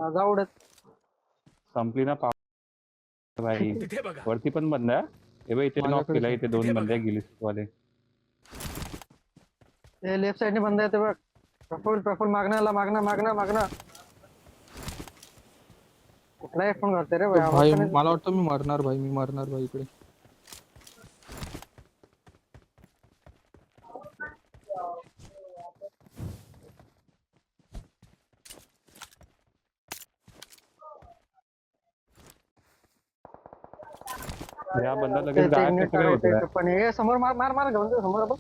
जाऊ उडत. संपली ना भाई. तिथे बघा. वरती पण बंद आहे. हे बघ इथे नॉक माझ्याकडे केला. इथे दोन तिथे बंदे बघा. गेलीस वाले. ते लेफ्ट साइडने बंद आहे ते बघ. प्रफुल मागना. कुठलाही फोन करते रे भाई, भाई आवाज पण मला वाटतं मी मरणार भाई इकडे. या बंदा ते- लगेच ते गायब ignite कसं काय करायचं होतोय? इथं. पण हे समोर मार घेऊन जा, समोर बघ.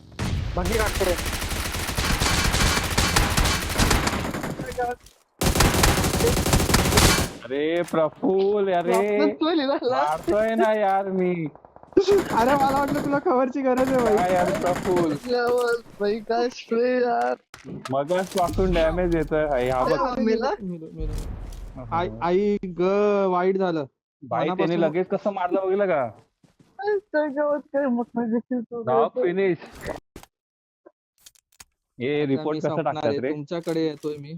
बघी काढतो रे. अरे प्रफुल अरे मारतोय ना यार मी. अरे मला वाटलं तुला कव्हरची गरज आहे भाई. काय यार प्रफुल भाई काय स्प्रे यार. मगच पासून डॅमेज येतोय. हा बघ मेला? आई ग वाईट झालं. भाई त्याने मनापासून- लगेच कसं मारलं बघितलं का? काय मोठं देखील तो नॉक फिनिश. हे आता रिपोर्ट मी कसं संपणार टाकतात आहे, रे? तुमच्याकडे येतोय मी.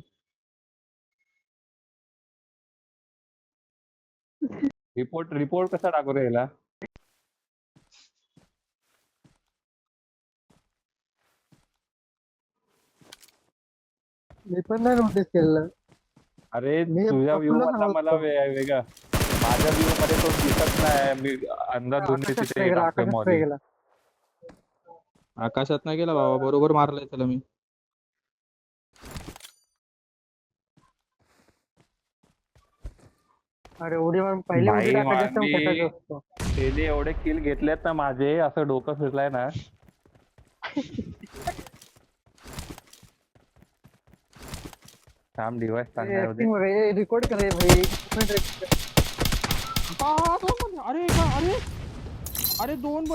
रिपोर्ट कसा टाकू रे याला? मी पण नाही नोटीस केलं. अरे मी तुझ्या व्ह्यू प्रफुल्लला मधला सांगत मला होतो. वेगळा. माझ्या व्ह्यू मध्ये तो दिसत नाही. मी अंधाधुंद आकाशात तिथे spray गेला, टाकतोय आकाशात spray मॉली. गेला. आकाशात नाही गेला बाबा, बरोबर मारलाय त्याला मी. अरे उडी मारून पहिले उडी भाई टाकायची असते, मग मी- फेकायचं असतं. त्याने एवढे किल घेतलेत ना माझे, असं डोकं फिरलाय ना. थांब डिवाइस चांगला होते. रेकॉर्ड करे भाई. अरे अरे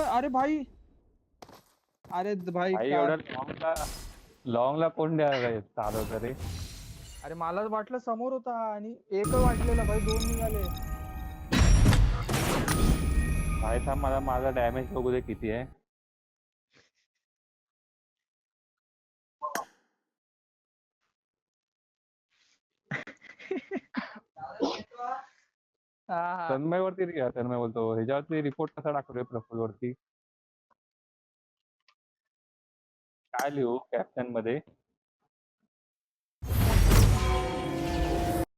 अरे भाई. अरे भाई भाई एवढ्या लॉंगला कोण द्यायला चालवतं रे? अरे मला वाटलं समोर होता आणि एक वाटलेला भाई, दोन निघाले. भाई थांब, मला माझा डॅमेज बघू दे किती आहे. तन्मय वरती तन्मय बोलतो ह्याच्यावरती रिपोर्ट कसा टाकतोय प्रफुल वरती? काय लिहू कॅप्शन मध्ये?